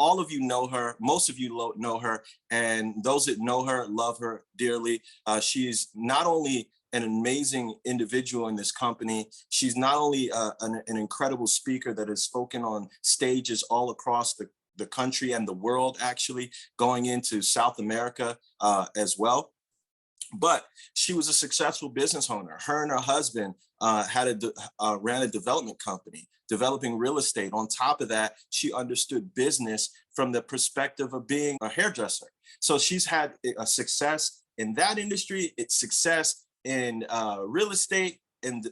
all of you know her, most of you know her, and those that know her love her dearly. She is not only an amazing individual in this company, she's not only an incredible speaker that has spoken on stages all across the country and the world, actually, going into South America as well. But she was a successful business owner. Her and her husband ran a development company, developing real estate. On top of that, she understood business from the perspective of being a hairdresser. So she's had a success in that industry, it's success in real estate and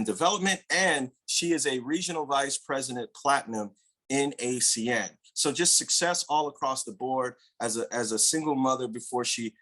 development, and she is a regional vice president platinum in ACN. So just success all across the board as a single mother before she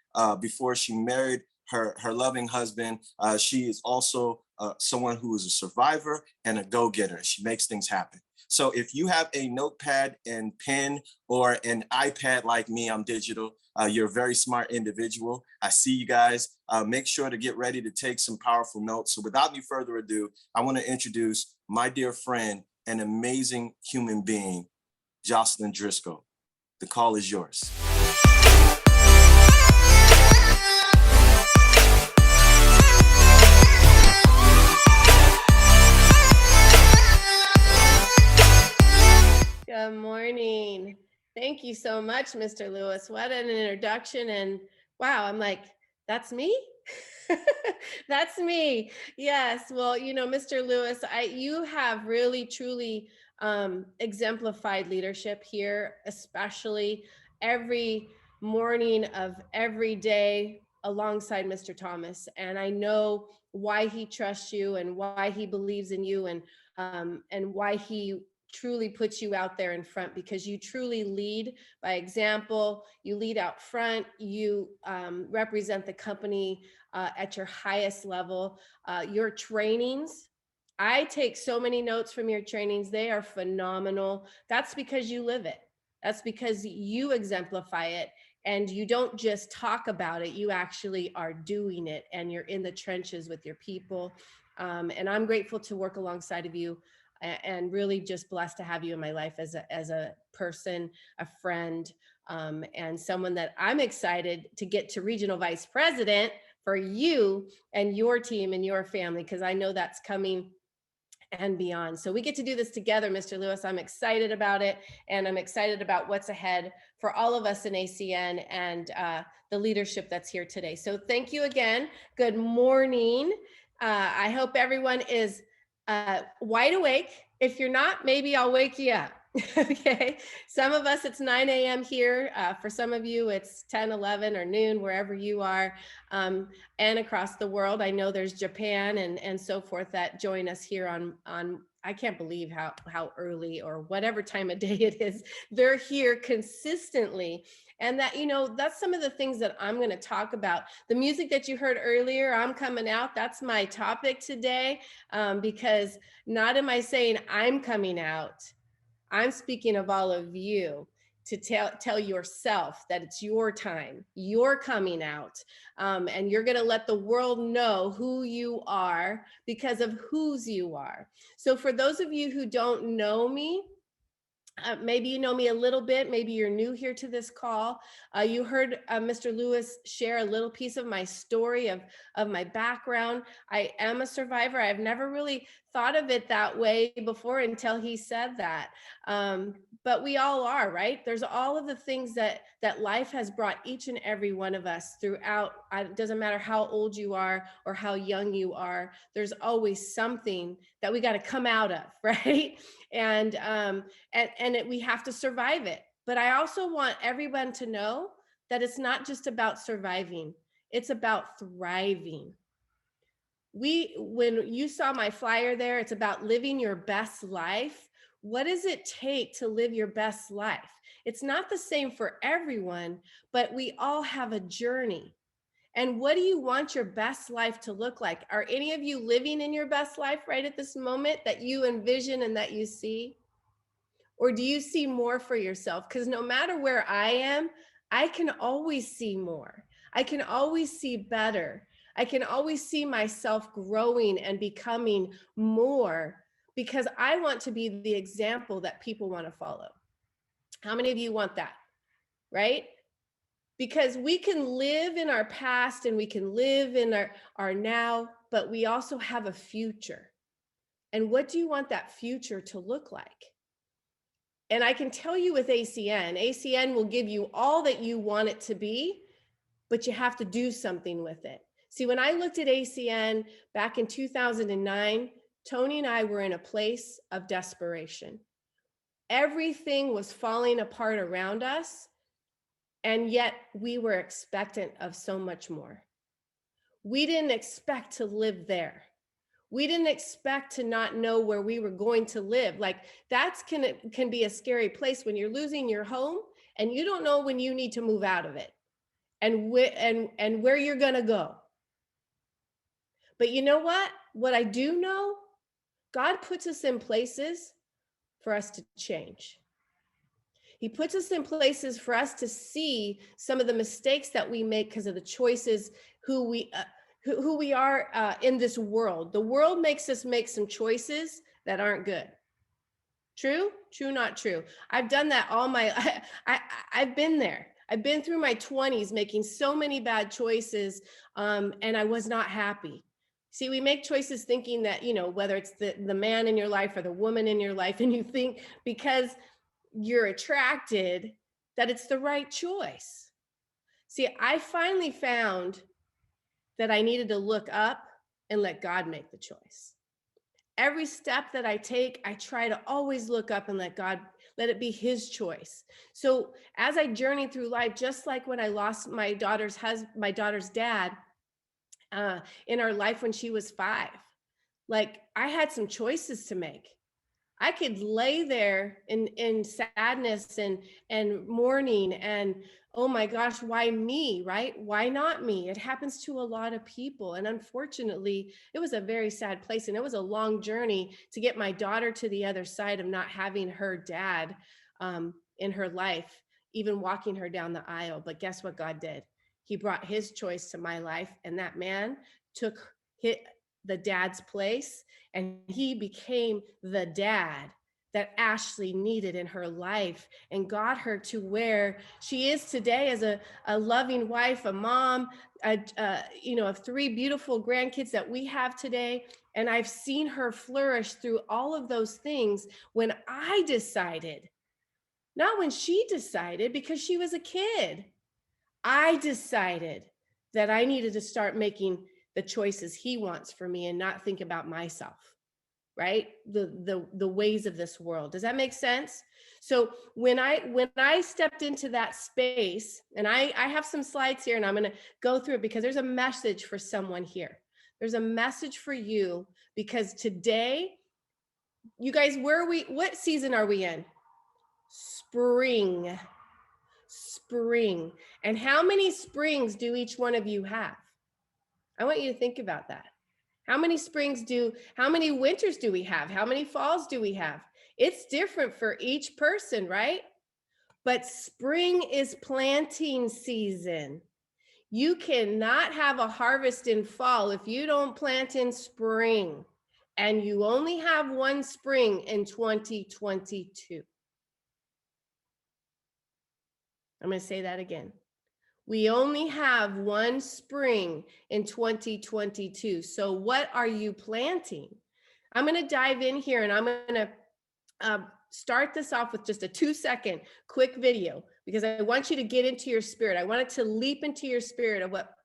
married her loving husband. She is also someone who is a survivor and a go-getter. She makes things happen. So if you have a notepad and pen or an iPad like me, I'm digital. You're a very smart individual. I see you guys. Make sure to get ready to take some powerful notes. So without any further ado, I want to introduce my dear friend, an amazing human being, Jocelyn Driskill. The call is yours. Good morning. Thank you so much, Mr. Lewis. What an introduction. And wow, I'm like, that's me? That's me. Yes. Well, Mr. Lewis, you have really, truly exemplified leadership here, especially every morning of every day alongside Mr. Thomas. And I know why he trusts you and why he believes in you, and why he truly puts you out there in front, because you truly lead by example. You lead out front. You represent the company at your highest level. Your trainings, I take so many notes from your trainings. They are phenomenal. That's because you live it. That's because you exemplify it. And you don't just talk about it, you actually are doing it, and you're in the trenches with your people. And I'm grateful to work alongside of you, and really just blessed to have you in my life as a person, a friend, and someone that I'm excited to get to regional vice president for you and your team and your family, because I know that's coming and beyond. So we get to do this together, Mr. Lewis. I'm excited about it, and I'm excited about what's ahead for all of us in ACN and the leadership that's here today. So thank you again. Good morning. I hope everyone is wide awake. If you're not, maybe I'll wake you up. Okay. Some of us, it's 9 a.m. here. For some of you, it's 10, 11 or noon, wherever you are, and across the world. I know there's Japan and so forth that join us here on I can't believe how early or whatever time of day it is. They're here consistently. And that, that's some of the things that I'm going to talk about. The music that you heard earlier, I'm coming out. That's my topic today, because not am I saying I'm coming out. I'm speaking of all of you to tell yourself that it's your time. You're coming out, and you're going to let the world know who you are because of whose you are. So for those of you who don't know me, maybe you know me a little bit, maybe you're new here to this call. You heard Mr. Lewis share a little piece of my story, of my background. I am a survivor. I've never really thought of it that way before until he said that. But we all are, right? There's all of the things that life has brought each and every one of us throughout. It doesn't matter how old you are or how young you are. There's always something that we got to come out of, right? And we have to survive it. But I also want everyone to know that it's not just about surviving, it's about thriving. When you saw my flyer there, it's about living your best life. What does it take to live your best life? It's not the same for everyone, but we all have a journey. And what do you want your best life to look like? Are any of you living in your best life right at this moment that you envision and that you see? Or do you see more for yourself? Because no matter where I am, I can always see more. I can always see better. I can always see myself growing and becoming more, because I want to be the example that people want to follow. How many of you want that? Right? Because we can live in our past and we can live in our now, but we also have a future. And what do you want that future to look like? And I can tell you with ACN will give you all that you want it to be, but you have to do something with it. See, when I looked at ACN back in 2009, Tony and I were in a place of desperation. Everything was falling apart around us, and yet we were expectant of so much more. We didn't expect to live there. We didn't expect to not know where we were going to live. Like that's can be a scary place when you're losing your home and you don't know when you need to move out of it and where you're going to go. But you know what? What I do know, God puts us in places for us to change. He puts us in places for us to see some of the mistakes that we make because of the choices who we are in this world. The world makes us make some choices that aren't good. True? True, not true. I've done that all my I've been there. I've been through my 20s making so many bad choices, and I was not happy. See, we make choices thinking that, you know, whether it's the man in your life or the woman in your life, and you think because you're attracted that it's the right choice. See, I finally found that I needed to look up and let God make the choice. Every step that I take, I try to always look up and let God, let it be his choice. So as I journey through life, just like when I lost my daughter's dad in our life when she was 5, like I had some choices to make. I could lay there in sadness and mourning and oh my gosh, why me, right? Why not me? It happens to a lot of people. And unfortunately, it was a very sad place. And it was a long journey to get my daughter to the other side of not having her dad in her life, even walking her down the aisle. But guess what God did? He brought his choice to my life. And that man took the dad's place and he became the dad that Ashley needed in her life and got her to where she is today as a loving wife, a mom, of 3 beautiful grandkids that we have today. And I've seen her flourish through all of those things when I decided, not when she decided, because she was a kid. I decided that I needed to start making the choices he wants for me and not think about myself, right? The ways of this world. Does that make sense? So when I stepped into that space, and I have some slides here and I'm going to go through it because there's a message for someone here. There's a message for you because today, you guys, what season are we in? Spring. Spring. And how many springs do each one of you have? I want you to think about that. How many how many winters do we have? How many falls do we have? It's different for each person, right? But spring is planting season. You cannot have a harvest in fall if you don't plant in spring. And you only have one spring in 2022. I'm going to say that again. We only have one spring in 2022. So what are you planting? I'm going to dive in here and I'm going to start this off with just a 2-second quick video because I want you to get into your spirit. I want it to leap into your spirit of what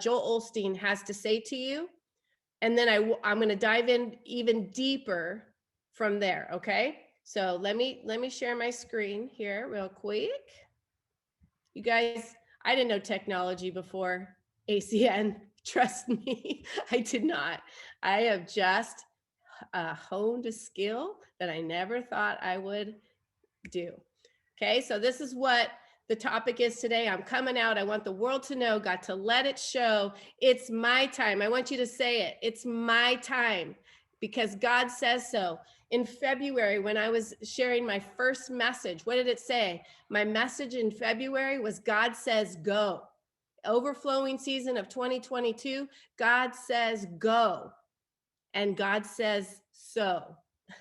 Joel Osteen has to say to you. And then I'm going to dive in even deeper from there. Okay. So let me share my screen here real quick. You guys, I didn't know technology before ACN. Trust me, I did not. I have just honed a skill that I never thought I would do. Okay, so this is what the topic is today. I'm coming out. I want the world to know, got to let it show. It's my time. I want you to say it. It's my time because God says so. In February, when I was sharing my first message, what did it say? My message in February was God says go. Overflowing season of 2022, God says go. And God says so.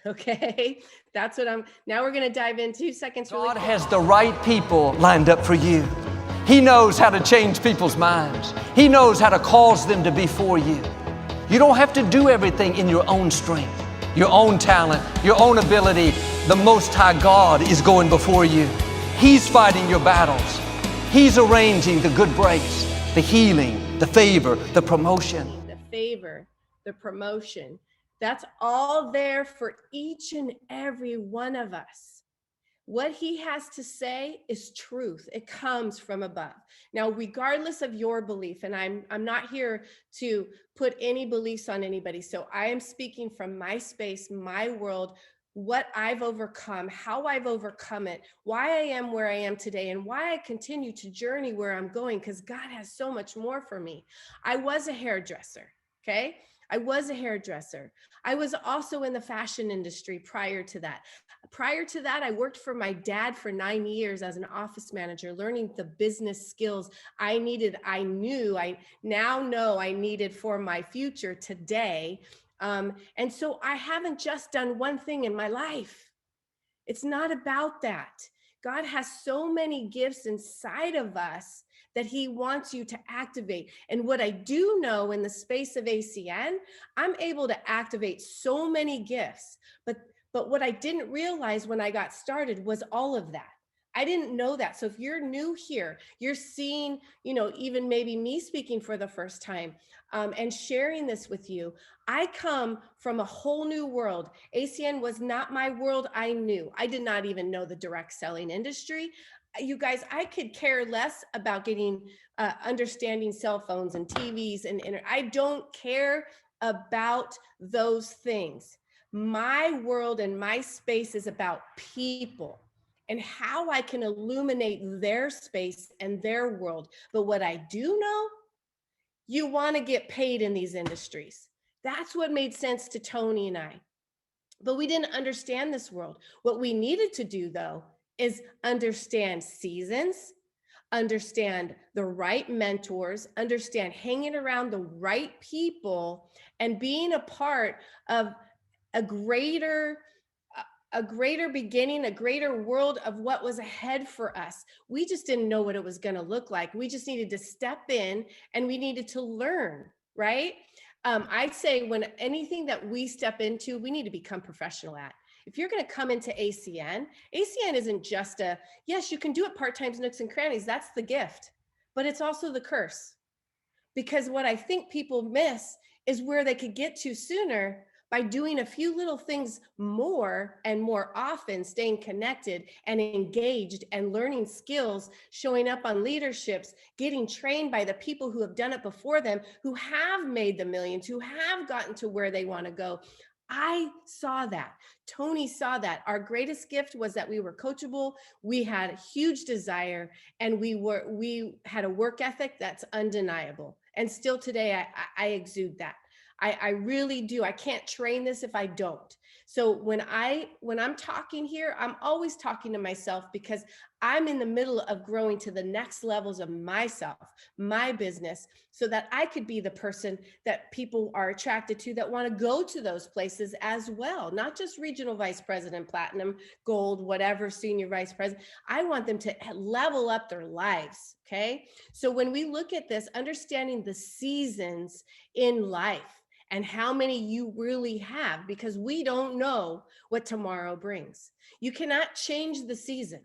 Okay, that's what now we're going to dive in 2 seconds. Really God quick. has the right people lined up for you. He knows how to change people's minds. He knows how to cause them to be for you. You don't have to do everything in your own strength, your own talent, your own ability. The Most High God is going before you. He's fighting your battles. He's arranging the good breaks, the healing, the favor, the promotion. The favor, the promotion. That's all there for each and every one of us. What he has to say is truth. It comes from above. Now, regardless of your belief, and I'm not here to put any beliefs on anybody. So I am speaking from my space, my world, what I've overcome, how I've overcome it, why I am where I am today, and why I continue to journey where I'm going, because God has so much more for me. I was a hairdresser, okay? I was a hairdresser. I was also in the fashion industry prior to that. Prior to that, I worked for my dad for 9 years as an office manager, learning the business skills I now know I needed for my future today. And so I haven't just done one thing in my life. It's not about that. God has so many gifts inside of us that he wants you to activate. And what I do know in the space of ACN, I'm able to activate so many gifts, but what I didn't realize when I got started was all of that. I didn't know that. So if you're new here, you're seeing, even maybe me speaking for the first time, and sharing this with you. I come from a whole new world. ACN was not my world. I knew. I did not even know the direct selling industry. You guys, I could care less about understanding cell phones and TVs and internet. I don't care about those things. My world and my space is about people and how I can illuminate their space and their world. But what I do know, you want to get paid in these industries. That's what made sense to Tony and I. But we didn't understand this world. What we needed to do, though, is understand seasons, understand the right mentors, understand hanging around the right people, and being a part of a greater beginning, a greater world of what was ahead for us. We just didn't know what it was going to look like. We just needed to step in and we needed to learn, right? I'd say when anything that we step into, we need to become professional at. If you're going to come into ACN isn't just yes, you can do it part-time, nooks and crannies. That's the gift, but it's also the curse. Because what I think people miss is where they could get to sooner by doing a few little things more and more often, staying connected and engaged and learning skills, showing up on leaderships, getting trained by the people who have done it before them, who have made the millions, who have gotten to where they want to go. I saw that. Tony saw that. Our greatest gift was that we were coachable. We had a huge desire, and we had a work ethic that's undeniable. And still today, I exude that. I really do. I can't train this if I don't. So when I'm talking here, I'm always talking to myself because I'm in the middle of growing to the next levels of myself, my business, so that I could be the person that people are attracted to, that want to go to those places as well. Not just regional vice president, platinum, gold, whatever, senior vice president. I want them to level up their lives. Okay. So when we look at this, understanding the seasons in life, and how many you really have, because we don't know what tomorrow brings. You cannot change the season.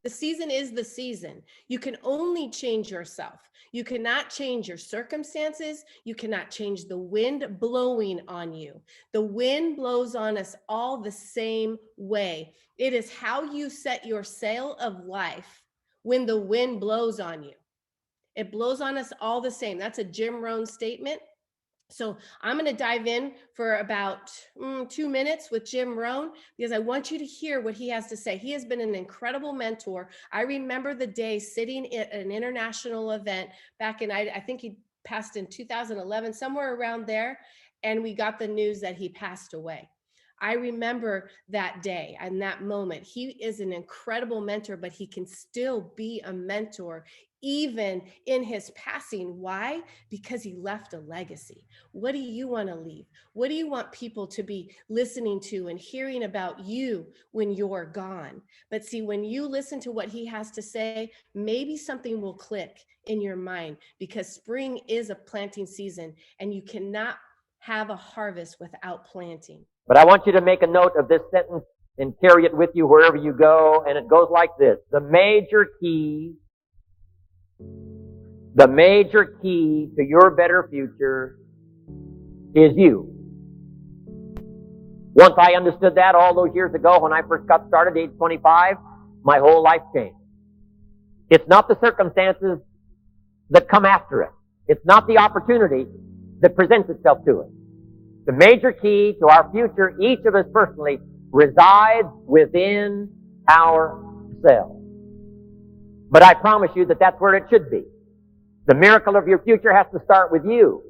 The season is the season. You can only change yourself. You cannot change your circumstances. You cannot change the wind blowing on you. The wind blows on us all the same way. It is how you set your sail of life when the wind blows on you. It blows on us all the same. That's a Jim Rohn statement. So I'm going to dive in for about 2 minutes with Jim Rohn, because I want you to hear what he has to say. He has been an incredible mentor. I remember the day sitting at an international event back in, I think he passed in 2011, somewhere around there. And we got the news that he passed away. I remember that day and that moment. He is an incredible mentor, but he can still be a mentor even in his passing. Why? Because he left a legacy. What do you want to leave? What do you want people to be listening to and hearing about you when you're gone? But see, when you listen to what he has to say, maybe something will click in your mind, because spring is a planting season and you cannot have a harvest without planting. But I want you to make a note of this sentence and carry it with you wherever you go. And it goes like this. The major key to your better future is you. Once I understood that all those years ago when I first got started, age 25, my whole life changed. It's not the circumstances that come after it. It's not the opportunity that presents itself to us. The major key to our future, each of us personally, resides within ourselves. But I promise you that that's where it should be. The miracle of your future has to start with you.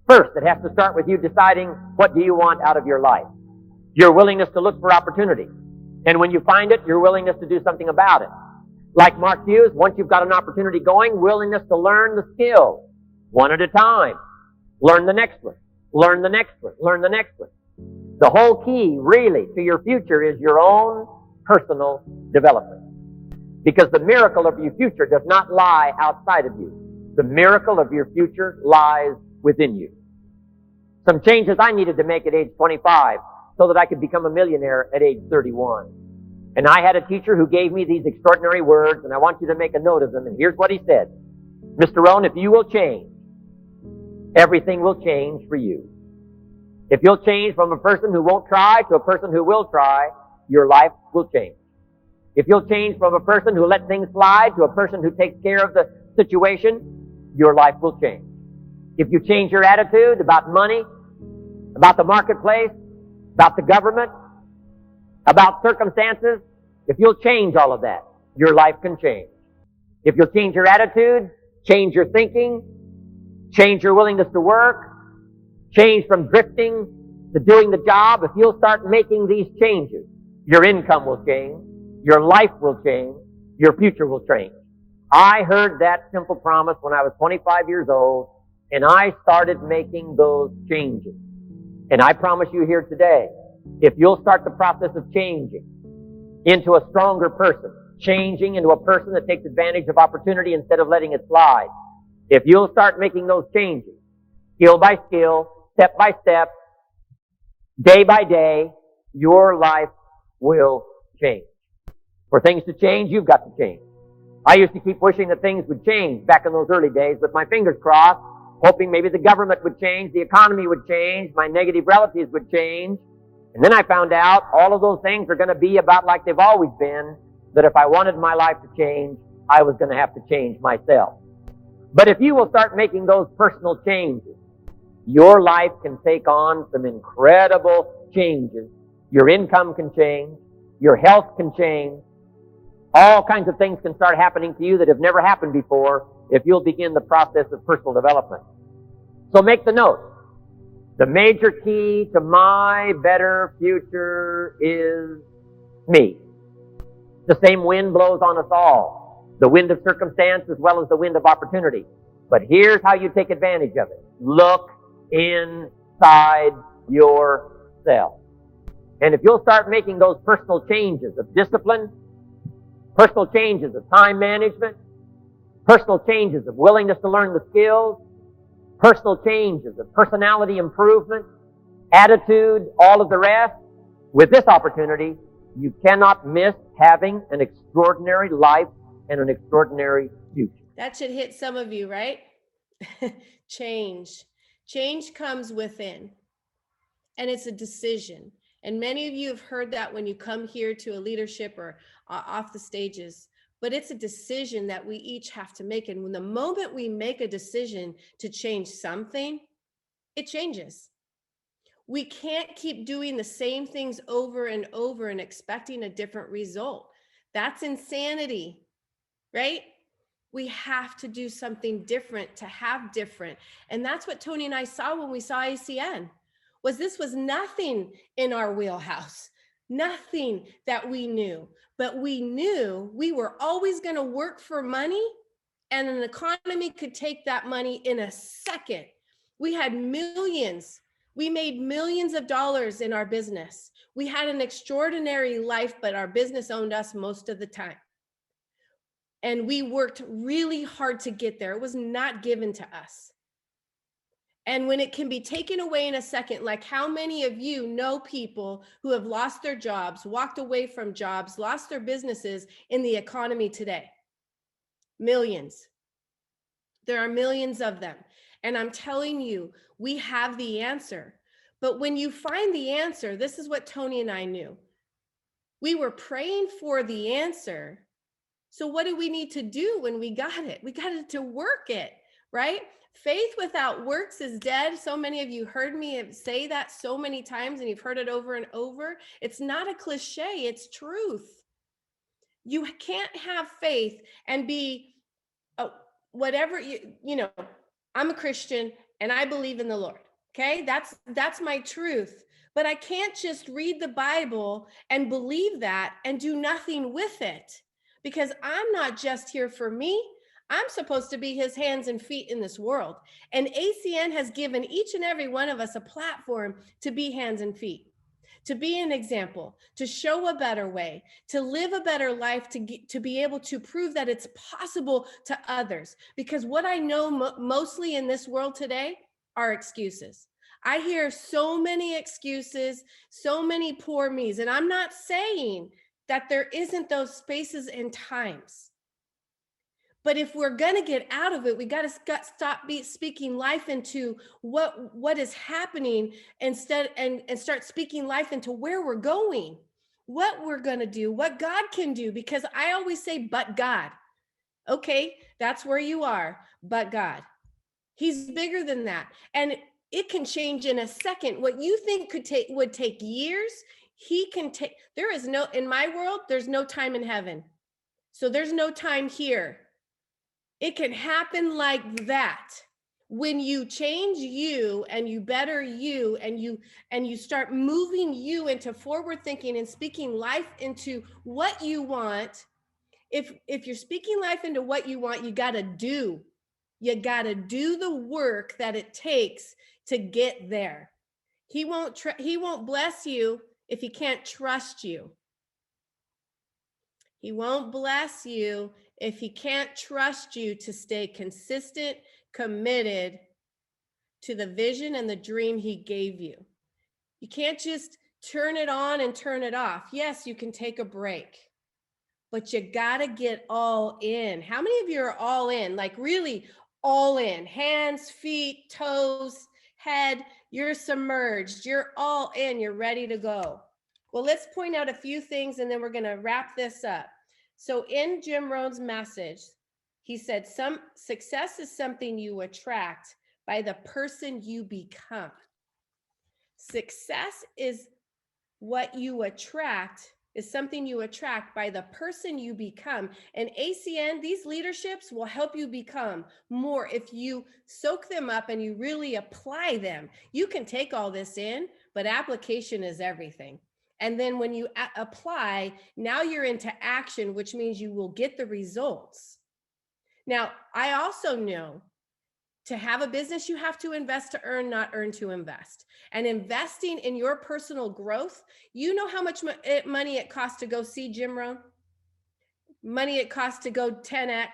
First, it has to start with you deciding what do you want out of your life. Your willingness to look for opportunity. And when you find it, your willingness to do something about it. Like Mark Hughes, once you've got an opportunity going, willingness to learn the skill, one at a time. Learn the next one. Learn the next one. Learn the next one. The whole key, really, to your future is your own personal development. Because the miracle of your future does not lie outside of you. The miracle of your future lies within you. Some changes I needed to make at age 25 so that I could become a millionaire at age 31. And I had a teacher who gave me these extraordinary words, and I want you to make a note of them. And here's what he said. Mr. Rohn, if you will change, everything will change for you. If you'll change from a person who won't try to a person who will try, your life will change. If you'll change from a person who lets things slide to a person who takes care of the situation, your life will change. If you change your attitude about money, about the marketplace, about the government, about circumstances, if you'll change all of that, your life can change. If you'll change your attitude, change your thinking, change your willingness to work, change from drifting to doing the job, if you'll start making these changes, your income will change, your life will change, your future will change. I heard that simple promise when I was 25 years old, and I started making those changes. And I promise you here today, if you'll start the process of changing into a stronger person, changing into a person that takes advantage of opportunity instead of letting it slide, if you'll start making those changes, skill by skill, step by step, day by day, your life will change. For things to change, you've got to change. I used to keep wishing that things would change back in those early days with my fingers crossed, hoping maybe the government would change, the economy would change, my negative relatives would change. And then I found out all of those things are going to be about like they've always been, that if I wanted my life to change, I was going to have to change myself. But if you will start making those personal changes, your life can take on some incredible changes. Your income can change. Your health can change. All kinds of things can start happening to you that have never happened before if you'll begin the process of personal development. So make the note. The major key to my better future is me. The same wind blows on us all. The wind of circumstance as well as the wind of opportunity. But here's how you take advantage of it. Look inside yourself. And if you'll start making those personal changes of discipline, personal changes of time management, personal changes of willingness to learn the skills, personal changes of personality improvement, attitude, all of the rest, with this opportunity, you cannot miss having an extraordinary life and an extraordinary future. That should hit some of you, right? Change. Change comes within, and it's a decision. And many of you have heard that when you come here to a leadership or off the stages, but it's a decision that we each have to make. And when the moment we make a decision to change something, it changes. We can't keep doing the same things over and over and expecting a different result. That's insanity, right? We have to do something different to have different. And that's what Tony and I saw when we saw ACN. was this was nothing in our wheelhouse, nothing that we knew, but we knew we were always going to work for money, and an economy could take that money in a second. We had millions. We made millions of dollars in our business. We had an extraordinary life, but our business owned us most of the time. And we worked really hard to get there. It was not given to us. And when it can be taken away in a second, like how many of you know people who have lost their jobs, walked away from jobs, lost their businesses in the economy today? Millions. There are millions of them. And I'm telling you, we have the answer. But when you find the answer, this is what Tony and I knew. We were praying for the answer. So what do we need to do when we got it? We got it to work it, right? Faith without works is dead. So many of you heard me say that so many times, and you've heard it over and over. It's not a cliche, it's truth. You can't have faith and be whatever, you know, I'm a Christian and I believe in the Lord. Okay, that's my truth. But I can't just read the Bible and believe that and do nothing with it, because I'm not just here for me. I'm supposed to be his hands and feet in this world. And ACN has given each and every one of us a platform to be hands and feet, to be an example, to show a better way, to live a better life, to be able to prove that it's possible to others. Because what I know mostly in this world today are excuses. I hear so many excuses, so many poor me's. And I'm not saying that there isn't those spaces and times. But if we're going to get out of it, we got to stop speaking life into what is happening instead, and start speaking life into where we're going, what we're going to do, what God can do. Because I always say, but God. Okay, that's where you are, but God. He's bigger than that. And it can change in a second. What you think would take years, he can take. There is no, in my world, there's no time in heaven. So there's no time here. It can happen like that. When you change you and you better you and you start moving you into forward thinking and speaking life into what you want. If you're speaking life into what you want, you got to do the work that it takes to get there. He won't bless you if he can't trust you. He won't bless you if he can't trust you to stay consistent, committed to the vision and the dream he gave you. You can't just turn it on and turn it off. Yes, you can take a break, but you gotta get all in. How many of you are all in? Like really all in, hands, feet, toes, head, you're submerged, you're all in, you're ready to go. Well, let's point out a few things and then we're gonna wrap this up. So in Jim Rohn's message, he said, success is something you attract by the person you become. Success is what you attract, is something you attract by the person you become. And ACN, these leaderships will help you become more if you soak them up and you really apply them. You can take all this in, but application is everything. And then when you apply, now you're into action, which means you will get the results. Now, I also know to have a business, you have to invest to earn, not earn to invest. And investing in your personal growth, you know how much money it costs to go see Jim Rohn? Money it costs to go 10X,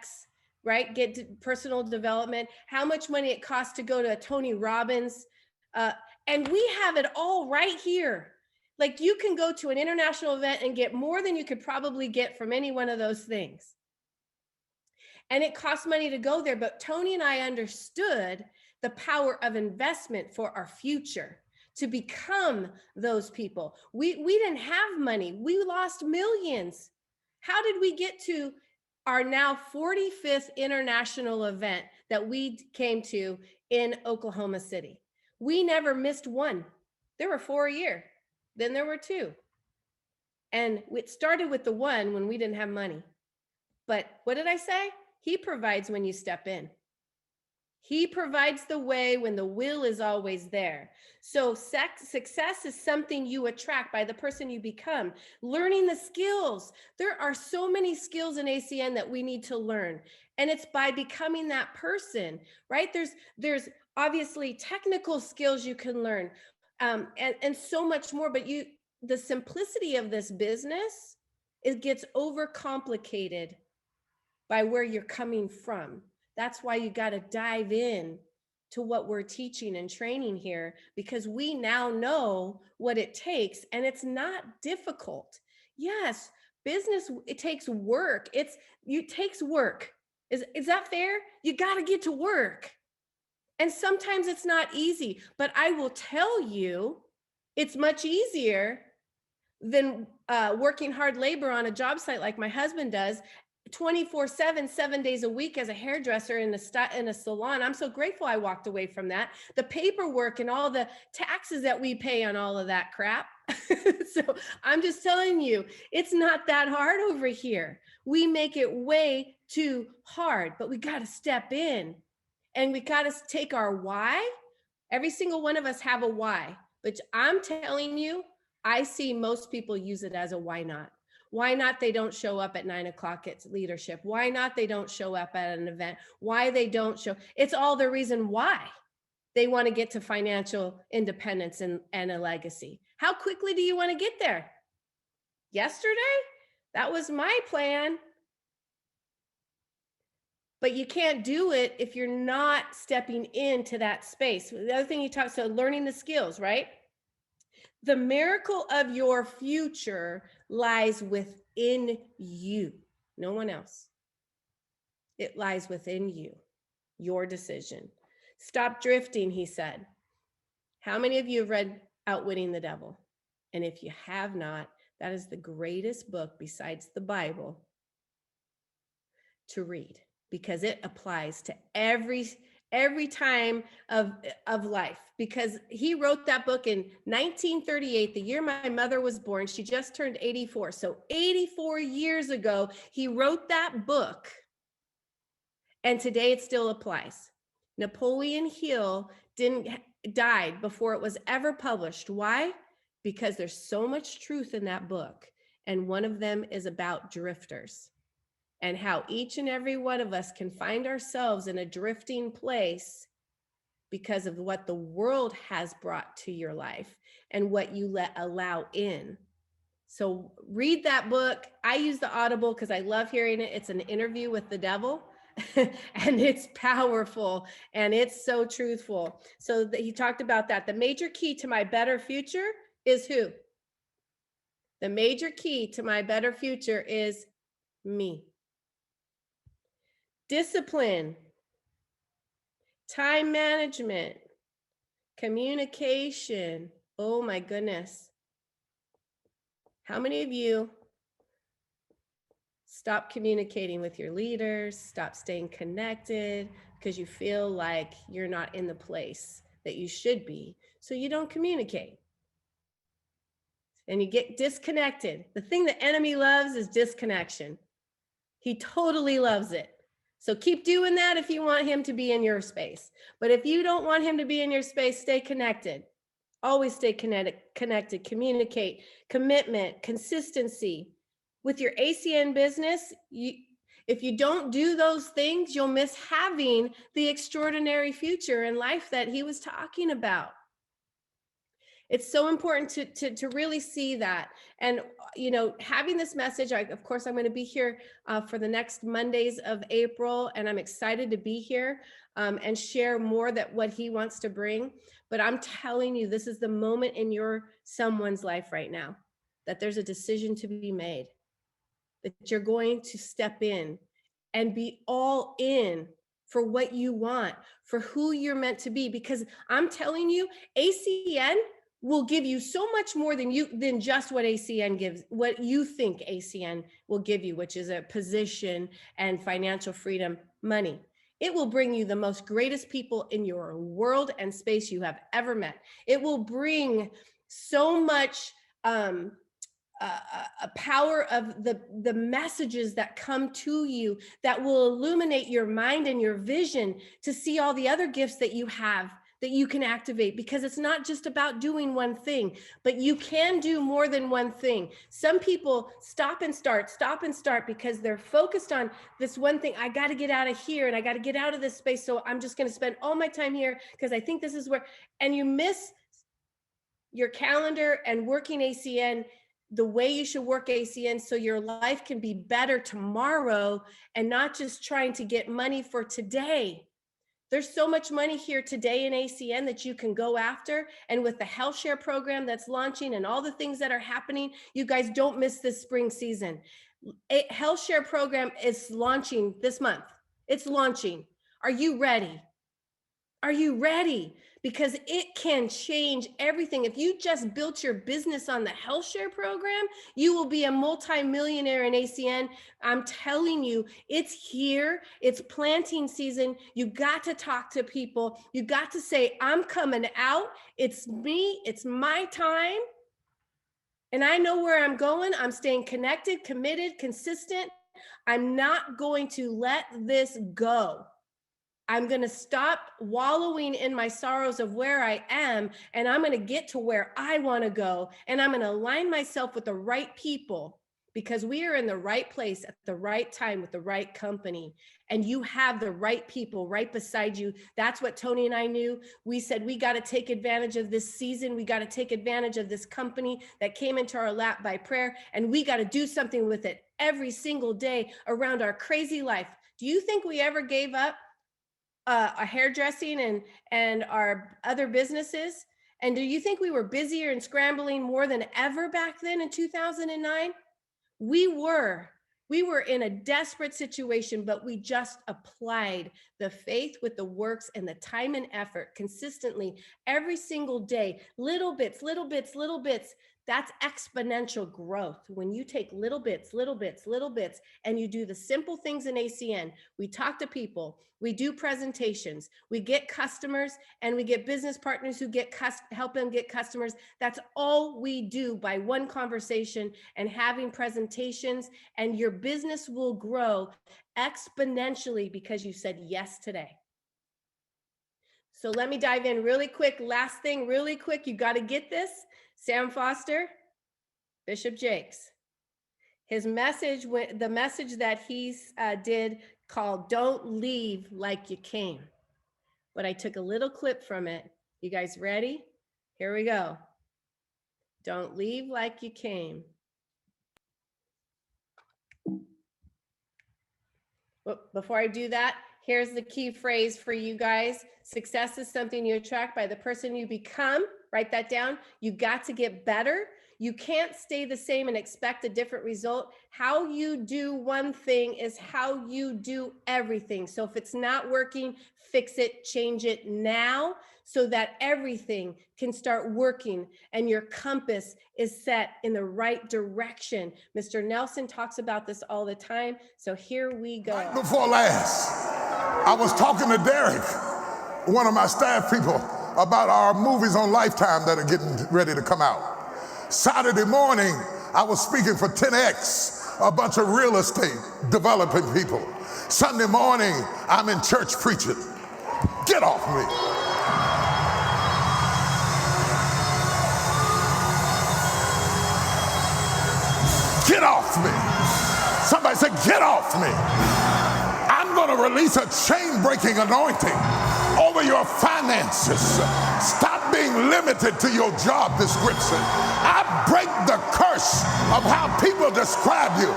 right? Get personal development. How much money it costs to go to Tony Robbins. And we have it all right here. Like you can go to an international event and get more than you could probably get from any one of those things. And it costs money to go there, but Tony and I understood the power of investment for our future, to become those people. We didn't have money. We lost millions. How did we get to our now 45th international event that we came to in Oklahoma City? We never missed one. There were 4 a year. Then there were 2. And it started with the 1 when we didn't have money. But what did I say? He provides when you step in. He provides the way when the will is always there. So success is something you attract by the person you become. Learning the skills. There are so many skills in ACN that we need to learn. And it's by becoming that person, right? There's obviously technical skills you can learn, and so much more. But the simplicity of this business, it gets overcomplicated by where you're coming from. That's why you got to dive in to what we're teaching and training here, because we now know what it takes, and it's not difficult. Yes, business, it takes work. It takes work. Is that fair? You got to get to work. And sometimes it's not easy, but I will tell you, it's much easier than working hard labor on a job site like my husband does, 24/7, 7 days a week as a hairdresser in a salon. I'm so grateful I walked away from that. The paperwork and all the taxes that we pay on all of that crap. So I'm just telling you, it's not that hard over here. We make it way too hard, but we got to step in, and we got to take our why. Every single one of us have a why, but I'm telling you, I see most people use it as a why not. Why not they don't show up at 9 o'clock at leadership? Why not they don't show up at an event? Why they don't show? It's all the reason why they want to get to financial independence and a legacy. How quickly do you want to get there? Yesterday? That was my plan. But you can't do it if you're not stepping into that space. The other thing you talked, so learning the skills, right? The miracle of your future lies within you, no one else. It lies within you, your decision. Stop drifting, he said. How many of you have read Outwitting the Devil? And if you have not, that is the greatest book besides the Bible to read, because it applies to every time of life. Because he wrote that book in 1938, the year my mother was born. She just turned 84. So 84 years ago, he wrote that book, and today it still applies. Napoleon Hill died before it was ever published. Why? Because there's so much truth in that book, and one of them is about drifters, and how each and every one of us can find ourselves in a drifting place because of what the world has brought to your life and what you allow in. So read that book. I use the Audible because I love hearing it. It's an interview with the devil and it's powerful and it's so truthful. So he talked about that. The major key to my better future is who? The major key to my better future is me. Discipline, time management, communication. Oh my goodness. How many of you stop communicating with your leaders, stop staying connected because you feel like you're not in the place that you should be, so you don't communicate? And you get disconnected. The thing the enemy loves is disconnection. He totally loves it. So keep doing that if you want him to be in your space. But if you don't want him to be in your space, stay connected. Always stay connected, communicate, commitment, consistency. With your ACN business, if you don't do those things, you'll miss having the extraordinary future in life that he was talking about. It's so important to really see that. And, you know, having this message, of course, I'm going to be here for the next Mondays of April, and I'm excited to be here and share more that what he wants to bring. But I'm telling you, this is the moment in someone's life right now that there's a decision to be made, that you're going to step in and be all in for what you want, for who you're meant to be. Because I'm telling you, ACN will give you so much more than just what ACN gives, what you think ACN will give you, which is a position and financial freedom, money. It will bring you the most greatest people in your world and space you have ever met. It will bring so much power of the messages that come to you that will illuminate your mind and your vision to see all the other gifts that you have that you can activate, because it's not just about doing one thing, but you can do more than one thing. Some people stop and start because they're focused on this one thing. I got to get out of here and I got to get out of this space. So I'm just going to spend all my time here because I think this is where, and you miss your calendar and working ACN the way you should work ACN so your life can be better tomorrow and not just trying to get money for today. There's so much money here today in ACN that you can go after. And with the health share program that's launching and all the things that are happening, you guys don't miss this spring season. A health share program is launching this month. It's launching. Are you ready? Are you ready? Because it can change everything. If you just built your business on the health share program, you will be a multi-millionaire in ACN. I'm telling you, it's here. It's planting season. You got to talk to people. You got to say, I'm coming out. It's me. It's my time. And I know where I'm going. I'm staying connected, committed, consistent. I'm not going to let this go. I'm going to stop wallowing in my sorrows of where I am, and I'm going to get to where I want to go. And I'm going to align myself with the right people, because we are in the right place at the right time with the right company. And you have the right people right beside you. That's what Tony and I knew. We said, we got to take advantage of this season. We got to take advantage of this company that came into our lap by prayer. And we got to do something with it every single day around our crazy life. Do you think we ever gave up a hairdressing and our other businesses? And do you think we were busier and scrambling more than ever back then in 2009? We were in a desperate situation, but we just applied the faith with the works and the time and effort consistently every single day, little bits, little bits, little bits. That's exponential growth. When you take little bits, and you do the simple things in ACN, we talk to people, we do presentations, we get customers, and we get business partners who help them get customers. That's all we do by one conversation and having presentations, and your business will grow exponentially because you said yes today. So let me dive in really quick. Last thing, really quick, you got to get this. Sam Foster, Bishop Jakes, his message, the message that he did called "Don't Leave Like You Came." But I took a little clip from it. You guys ready? Here we go. Don't leave like you came. But before I do that, here's the key phrase for you guys. Success is something you attract by the person you become. Write that down. You got to get better. You can't stay the same and expect a different result. How you do one thing is how you do everything. So if it's not working, fix it, change it now so that everything can start working and your compass is set in the right direction. Mr. Nelson talks about this all the time. So here we go. Night before last, I was talking to Derek, one of my staff people, about our movies on Lifetime that are getting ready to come out. Saturday morning, I was speaking for 10X, a bunch of real estate developing people. Sunday morning, I'm in church preaching. Get off me. Get off me. Somebody say, get off me. I'm going to release a chain-breaking anointing over your finances. Stop being limited to your job description. I break the curse of how people describe you.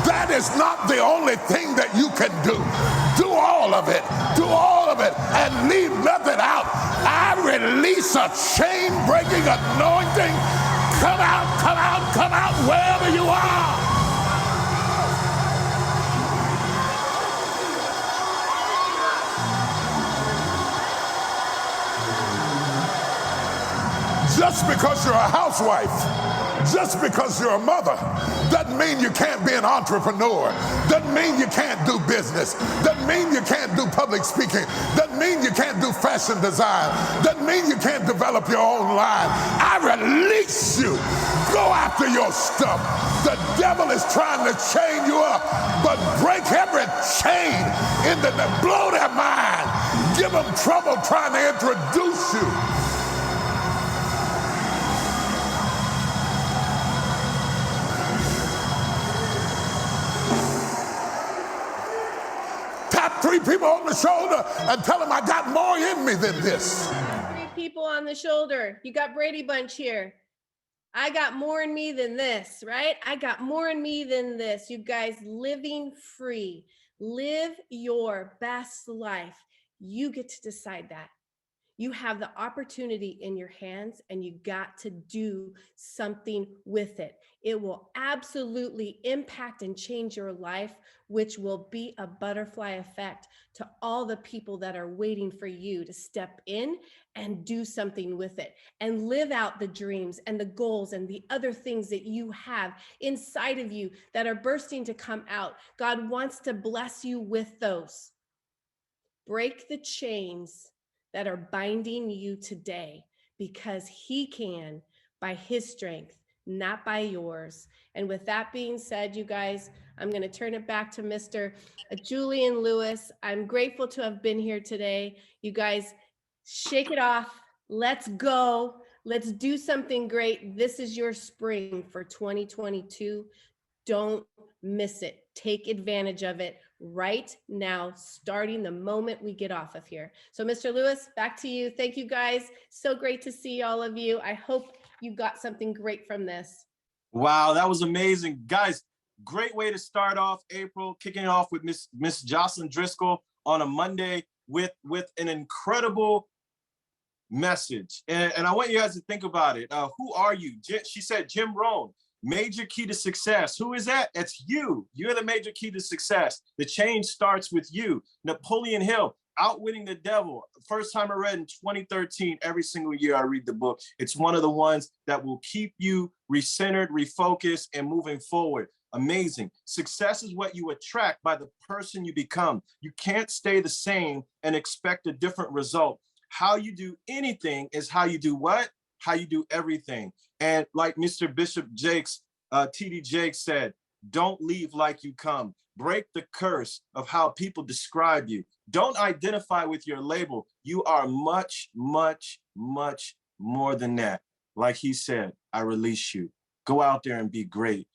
That is not the only thing that you can do. Do all of it. Do all of it and leave nothing out. I release a chain-breaking anointing. Come out, come out, come out wherever you are. Just because you're a housewife, just because you're a mother, doesn't mean you can't be an entrepreneur. Doesn't mean you can't do business. Doesn't mean you can't do public speaking. Doesn't mean you can't do fashion design. Doesn't mean you can't develop your own line. I release you. Go after your stuff. The devil is trying to chain you up, but break every chain in the blow their mind. Give them trouble trying to introduce you. Tap 3 people on the shoulder and tell them I got more in me than this. 3 people on the shoulder. You got Brady Bunch here. I got more in me than this, right? I got more in me than this. You guys, living free. Live your best life. You get to decide that. You have the opportunity in your hands and you got to do something with it. It will absolutely impact and change your life, which will be a butterfly effect to all the people that are waiting for you to step in and do something with it and live out the dreams and the goals and the other things that you have inside of you that are bursting to come out. God wants to bless you with those. Break the chains that are binding you today because he can by his strength, not by yours. And with that being said, you guys, I'm going to turn it back to Mr. Julian Lewis. I'm grateful to have been here today. You guys, shake it off. Let's go. Let's do something great. This is your spring for 2022. Don't miss it. Take advantage of it right now, starting the moment we get off of here. So Mr. Lewis, back to you. Thank you guys. So great to see all of you. I hope you got something great from this. Wow, that was amazing. Guys, great way to start off April, kicking off with Miss Jocelyn Driskill on a Monday with an incredible message. And I want you guys to think about it. Who are you? She said Jim Rohn. Major key to success. Who is that? It's you. You're the major key to success. The change starts with you. Napoleon Hill, Outwitting the Devil. First time I read in 2013. Every single year I read the book. It's one of the ones that will keep you recentered, refocused, and moving forward. Amazing. Success is what you attract by the person you become. You can't stay the same and expect a different result. How you do anything is how you do what? How you do everything. And like Mr. Bishop Jakes, TD Jakes said, don't leave like you come. Break the curse of how people describe you. Don't identify with your label. You are much, much, much more than that. Like he said, I release you. Go out there and be great.